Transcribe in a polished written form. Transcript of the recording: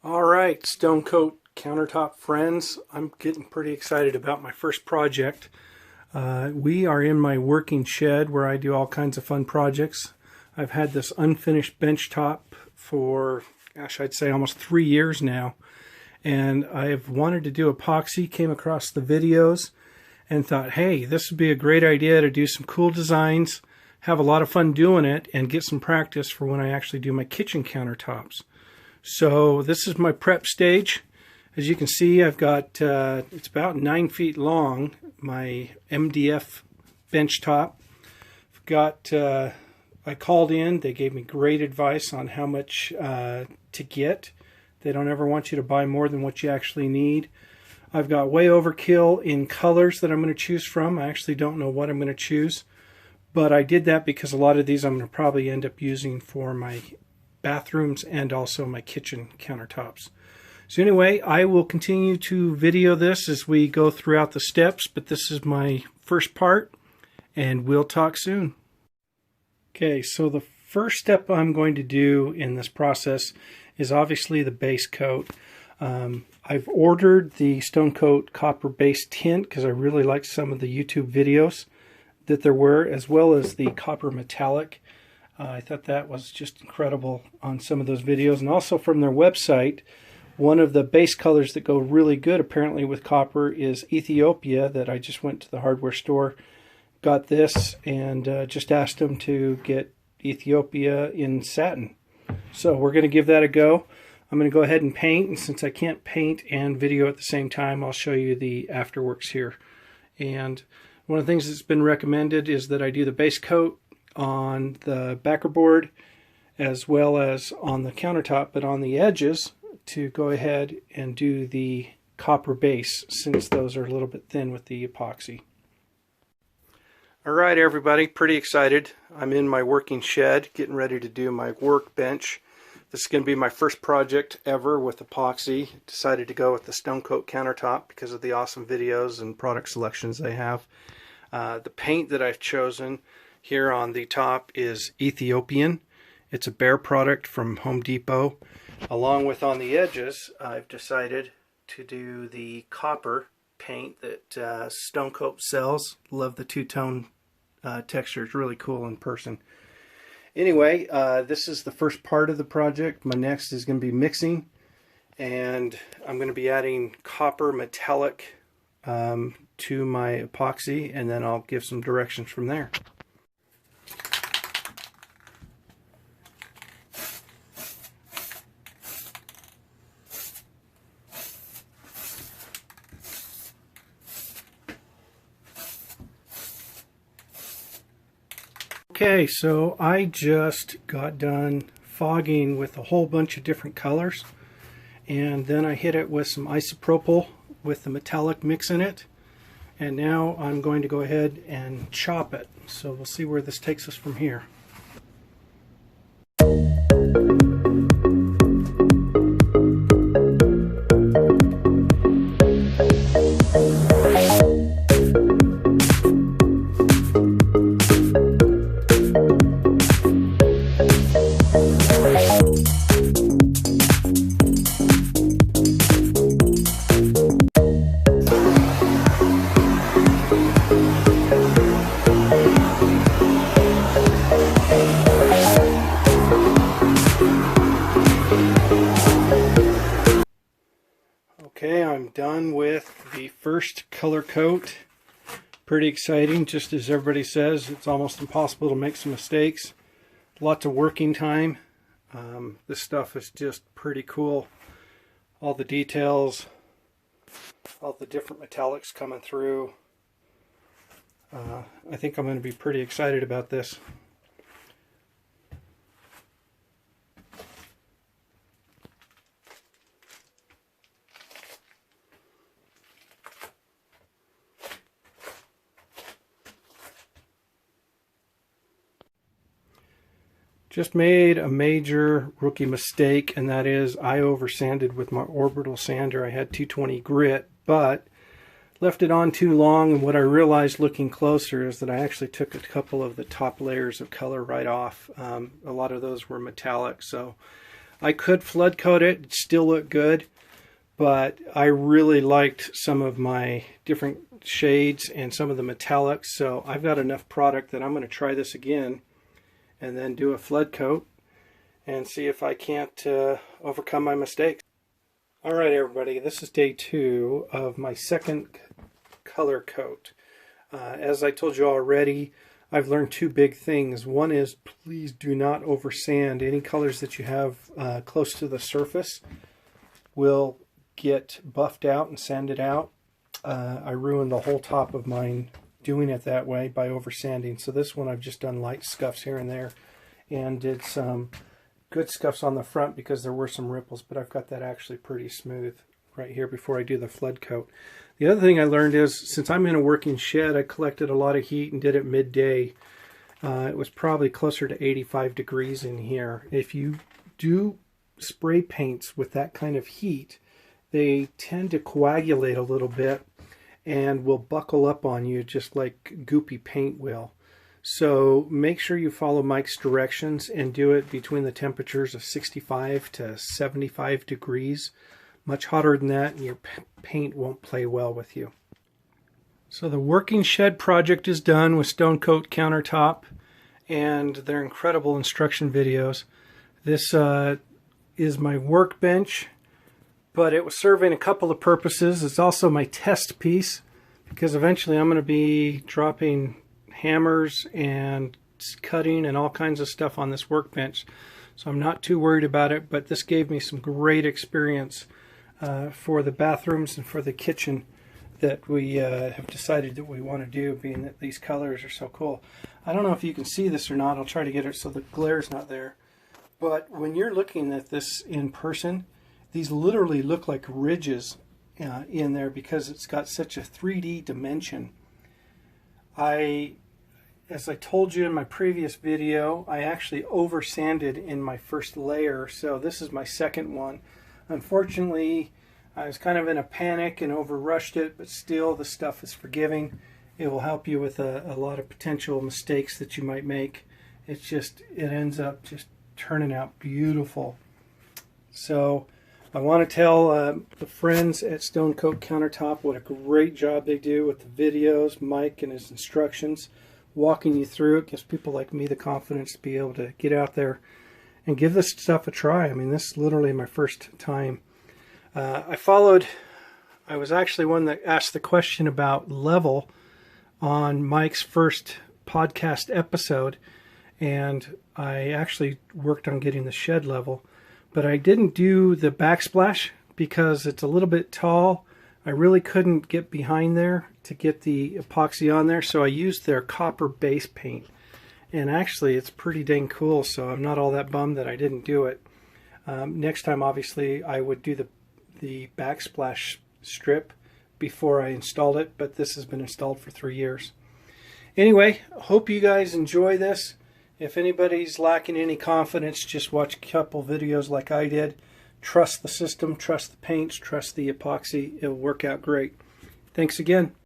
All right, Stone Coat Countertop friends, I'm getting pretty excited about my first project. We are in my working shed where I do all kinds of fun projects. I've had this unfinished bench top for, gosh, I'd say almost 3 years now. And I've wanted to do epoxy, came across the videos and thought, hey, this would be a great idea to do some cool designs, have a lot of fun doing it, and get some practice for when I actually do my kitchen countertops. So this is my prep stage. As you can see, I've got, it's about 9 feet long, my MDF bench top. I've got, I called in, they gave me great advice on how much to get. They don't ever want you to buy more than what you actually need. I've got way overkill in colors that I'm going to choose from. I actually don't know what I'm going to choose, but I did that because a lot of these I'm going to probably end up using for my bathrooms and also my kitchen countertops. So anyway, I will continue to video this as we go throughout the steps, but this is my first part and we'll talk soon. Okay, so the first step I'm going to do in this process is obviously the base coat. I've ordered the Stone Coat copper base tint because I really liked some of the YouTube videos that there were, as well as the copper metallic. I thought that was just incredible on some of those videos. And also from their website, one of the base colors that go really good apparently with copper is Ethiopia, that I just went to the hardware store, got this, and just asked them to get Ethiopia in satin. So we're going to give that a go. I'm going to go ahead and paint, and since I can't paint and video at the same time, I'll show you the afterworks here. And one of the things that's been recommended is that I do the base coat on the backer board as well as on the countertop, but on the edges to go ahead and do the copper base, since those are a little bit thin with the epoxy. All right, everybody, pretty excited. I'm in my working shed getting ready to do my workbench. This is going to be my first project ever with epoxy. Decided to go with the Stone Coat Countertop because of the awesome videos and product selections they have. The paint that I've chosen here on the top is Ethiopian. It's a Bear product from Home Depot. Along with on the edges, I've decided to do the copper paint that Stone Coat sells. Love the two-tone texture. It's really cool in person. Anyway, this is the first part of the project. My next is going to be mixing, and I'm going to be adding copper metallic to my epoxy, and then I'll give some directions from there. Okay, so I just got done fogging with a whole bunch of different colors, and then I hit it with some isopropyl with the metallic mix in it, and now I'm going to go ahead and chop it. So we'll see where this takes us from here. Okay, I'm done with the first color coat. Pretty exciting. Just as everybody says, it's almost impossible to make some mistakes. Lots of working time. This stuff is just pretty cool. All the details, all the different metallics coming through. I think I'm going to be pretty excited about this. Just made a major rookie mistake, and that is I over-sanded with my orbital sander. I had 220 grit, but left it on too long, and what I realized looking closer is that I actually took a couple of the top layers of color right off. A lot of those were metallic, so I could flood coat it, it'd still look good, but I really liked some of my different shades and some of the metallics, so I've got enough product that I'm going to try this again and then do a flood coat and see if I can't overcome my mistakes. Alright everybody, this is day 2 of my second color coat. As I told you already, I've learned 2 big things. One is, please do not over sand. Any colors that you have close to the surface will get buffed out and sanded out. I ruined the whole top of mine doing it that way by over sanding. So this one I've just done light scuffs here and there and did some good scuffs on the front because there were some ripples, but I've got that actually pretty smooth right here before I do the flood coat. The other thing I learned is, since I'm in a working shed, I collected a lot of heat and did it midday. It was probably closer to 85 degrees in here. If you do spray paints with that kind of heat, they tend to coagulate a little bit and will buckle up on you just like goopy paint will. So make sure you follow Mike's directions and do it between the temperatures of 65 to 75 degrees. Much hotter than that and your paint won't play well with you. So the working shed project is done with Stone Coat Countertop and their incredible instruction videos. This is my workbench, but it was serving a couple of purposes. It's also my test piece because eventually I'm going to be dropping hammers and cutting and all kinds of stuff on this workbench, so I'm not too worried about it. But this gave me some great experience for the bathrooms and for the kitchen that we have decided that we want to do, being that these colors are so cool. I don't know if you can see this or not. I'll try to get it so the glare's not there, but when you're looking at this in person, these literally look like ridges in there because it's got such a 3D dimension. As I told you in my previous video, I actually over sanded in my first layer, so this is my second one. Unfortunately, I was kind of in a panic and over rushed it, but still the stuff is forgiving. It will help you with a lot of potential mistakes that you might make. It ends up just turning out beautiful. So I want to tell the friends at Stone Coat Countertop what a great job they do with the videos, Mike and his instructions, walking you through it. Gives people like me the confidence to be able to get out there and give this stuff a try. I mean, this is literally my first time. I was actually one that asked the question about level on Mike's first podcast episode, and I actually worked on getting the shed level. But I didn't do the backsplash because it's a little bit tall. I really couldn't get behind there to get the epoxy on there, so I used their copper base paint. And actually it's pretty dang cool, so I'm not all that bummed that I didn't do it. Next time, obviously, I would do the backsplash strip before I installed it, but this has been installed for 3 years. Anyway, hope you guys enjoy this. If anybody's lacking any confidence, just watch a couple videos like I did. Trust the system, trust the paints, trust the epoxy. It'll work out great. Thanks again.